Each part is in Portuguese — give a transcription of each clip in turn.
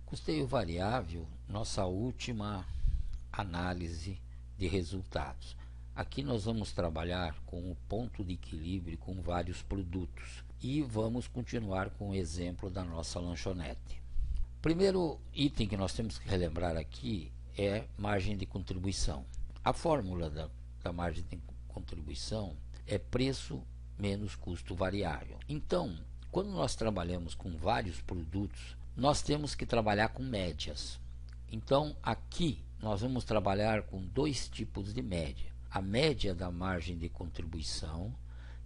Custeio variável, nossa última análise de resultados. Aqui nós vamos trabalhar com o ponto de equilíbrio com vários produtos e vamos continuar com o exemplo da nossa lanchonete. Primeiro item que nós temos que relembrar aqui é margem de contribuição. A fórmula da margem de contribuição é preço menos custo variável. Então, quando nós trabalhamos com vários produtos, nós temos que trabalhar com médias. Então, aqui nós vamos trabalhar com dois tipos de média. A média da margem de contribuição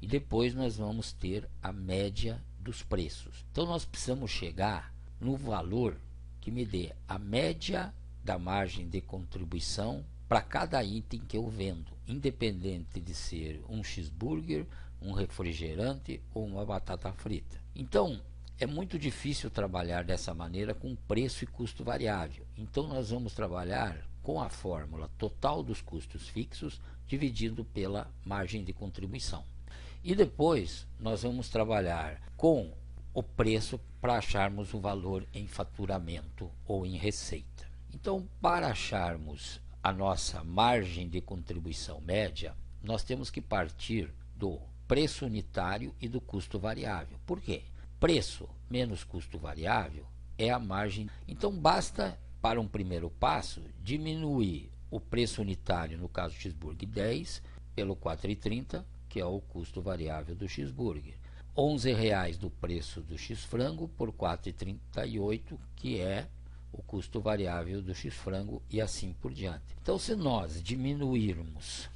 e depois nós vamos ter a média dos preços. Então, nós precisamos chegar no valor que me dê a média da margem de contribuição para cada item que eu vendo, independente de ser um cheeseburger, um refrigerante ou uma batata frita. Então, é muito difícil trabalhar dessa maneira com preço e custo variável. Então, nós vamos trabalhar com a fórmula total dos custos fixos dividido pela margem de contribuição. E depois, nós vamos trabalhar com o preço para acharmos o valor em faturamento ou em receita. Então, para acharmos a nossa margem de contribuição média, nós temos que partir do preço unitário e do custo variável. Por quê? Preço menos custo variável é a margem. Então, basta, para um primeiro passo, diminuir o preço unitário, no caso do cheeseburger, 10 pelo 4,30, que é o custo variável do cheeseburger. R$11 do preço do x-frango por 4,38, que é o custo variável do x-frango e assim por diante. Então, se nós diminuirmos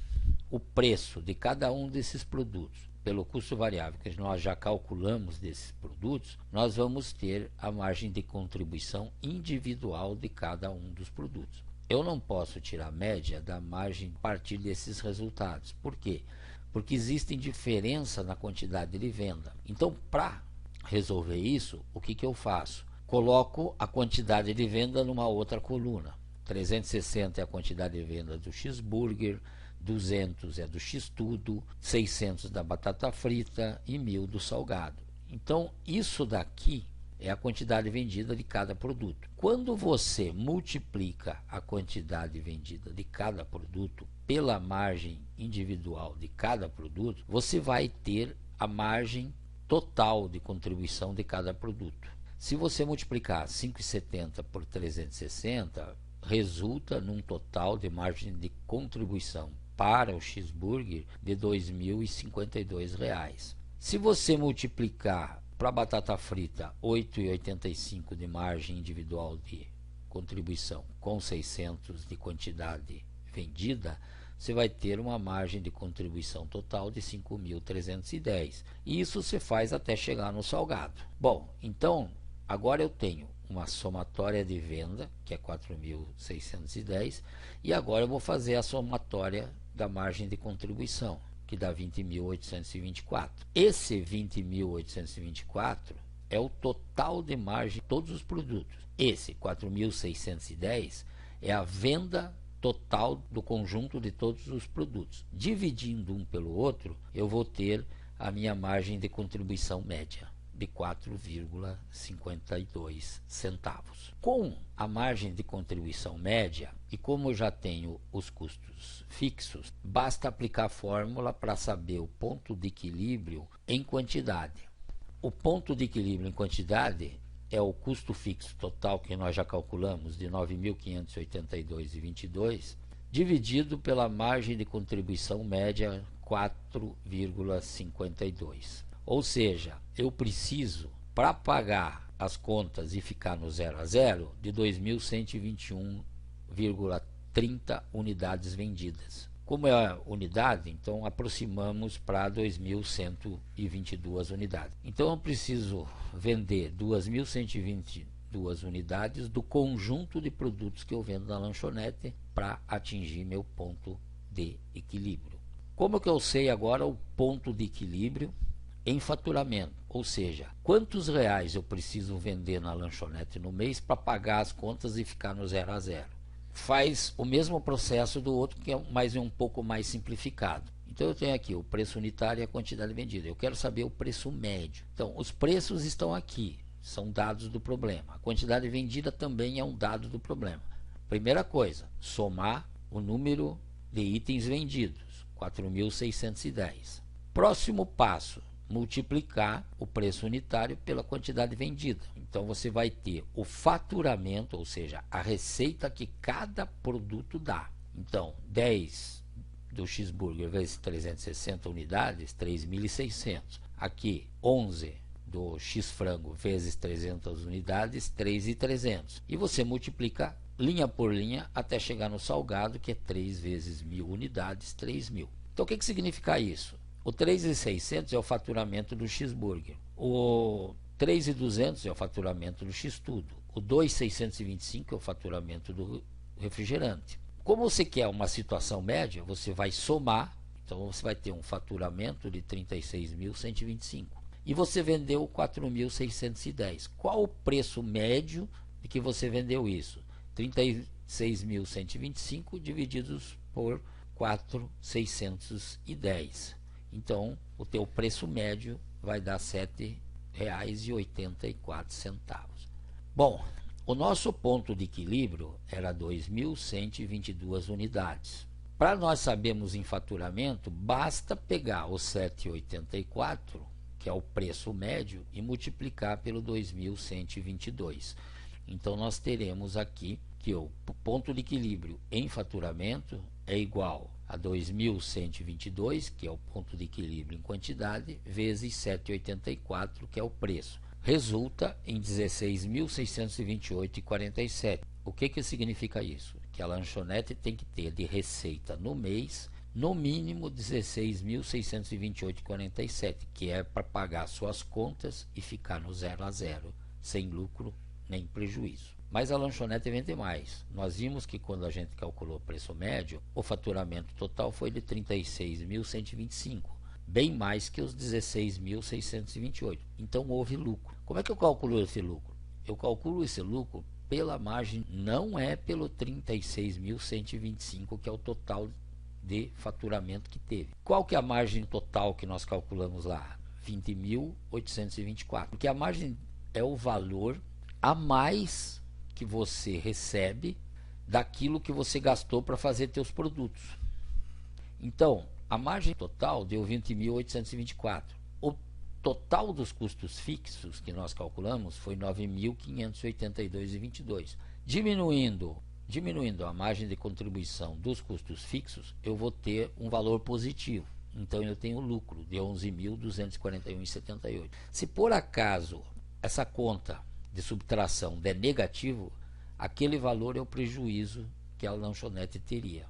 o preço de cada um desses produtos pelo custo variável que nós já calculamos desses produtos, nós vamos ter a margem de contribuição individual de cada um dos produtos. Eu não posso tirar a média da margem a partir desses resultados. Por quê? Porque existem diferença na quantidade de venda. Então, para resolver isso, o que eu faço? Coloco a quantidade de venda numa outra coluna. 360 é a quantidade de venda do cheeseburger, 200 é do x-tudo, 600 da batata frita e 1000 do salgado. Então, isso daqui é a quantidade vendida de cada produto. Quando você multiplica a quantidade vendida de cada produto pela margem individual de cada produto, você vai ter a margem total de contribuição de cada produto. Se você multiplicar 5,70 por 360, resulta num total de margem de contribuição para o cheeseburger de R$ 2.052. Se você multiplicar para a batata frita 8,85 de margem individual de contribuição com 600 de quantidade vendida, você vai ter uma margem de contribuição total de 5.310. E isso se faz até chegar no salgado. Bom, então agora eu tenho uma somatória de venda, que é 4.610, e agora eu vou fazer a somatória da margem de contribuição, que dá 20.824. Esse 20.824 é o total de margem de todos os produtos. Esse 4.610 é a venda total do conjunto de todos os produtos. Dividindo um pelo outro, eu vou ter a minha margem de contribuição média de 4,52 centavos. Com a margem de contribuição média, e como eu já tenho os custos fixos, basta aplicar a fórmula para saber o ponto de equilíbrio em quantidade. O ponto de equilíbrio em quantidade é o custo fixo total que nós já calculamos de R$ 9.582,22, dividido pela margem de contribuição média 4,52. Ou seja, eu preciso, para pagar as contas e ficar no 0 a 0, de 2.121,30 unidades vendidas. Como é a unidade, então aproximamos para 2.122 unidades. Então eu preciso vender 2.122 unidades do conjunto de produtos que eu vendo na lanchonete para atingir meu ponto de equilíbrio. Como que eu sei agora o ponto de equilíbrio? Em faturamento, ou seja, quantos reais eu preciso vender na lanchonete no mês para pagar as contas e ficar no 0 a 0. Faz o mesmo processo do outro, que é um pouco mais simplificado. Então eu tenho aqui o preço unitário e a quantidade vendida. Eu quero saber o preço médio. Então os preços estão aqui, são dados do problema. A quantidade vendida também é um dado do problema. Primeira coisa, somar o número de itens vendidos, 4.610. Próximo passo, multiplicar o preço unitário pela quantidade vendida. Então você vai ter o faturamento, ou seja, a receita que cada produto dá. Então, 10 do cheeseburger vezes 360 unidades, 3.600. Aqui, 11 do x-frango vezes 300 unidades, 3.300. E você multiplica linha por linha até chegar no salgado, que é 3 vezes 1.000 unidades, 3.000. Então, o que significa isso? O 3.600 é o faturamento do cheeseburger. O 3.200 é o faturamento do x-tudo. O 2.625 é o faturamento do refrigerante. Como você quer uma situação média, você vai somar. Então, você vai ter um faturamento de 36.125. E você vendeu 4.610. Qual o preço médio de que você vendeu isso? 36.125 divididos por 4.610. Então, o teu preço médio vai dar R$ 7,84. Bom, o nosso ponto de equilíbrio era 2.122 unidades. Para nós sabermos em faturamento, basta pegar o 7,84, que é o preço médio, e multiplicar pelo 2.122. Então, nós teremos aqui que o ponto de equilíbrio em faturamento é igual a 2.122, que é o ponto de equilíbrio em quantidade, vezes 7,84, que é o preço. Resulta em 16.628,47. O que significa isso? Que a lanchonete tem que ter de receita no mês, no mínimo 16.628,47, que é para pagar suas contas e ficar no 0 a 0, sem lucro nem prejuízo. Mas a lanchonete vende mais. Nós vimos que quando a gente calculou o preço médio, o faturamento total foi de 36.125, bem mais que os 16.628. Então houve lucro. Como é que eu calculo esse lucro? Eu calculo esse lucro pela margem, não é pelo 36.125, que é o total de faturamento que teve. Qual que é a margem total que nós calculamos lá? 20.824. Porque a margem é o valor a mais que você recebe daquilo que você gastou para fazer teus produtos. Então, a margem total deu 20.824. O total dos custos fixos que nós calculamos foi 9.582,22. Diminuindo a margem de contribuição dos custos fixos, eu vou ter um valor positivo. Então, eu tenho lucro de 11.241,78. Se por acaso essa conta de subtração der negativo, aquele valor é o prejuízo que a lanchonete teria.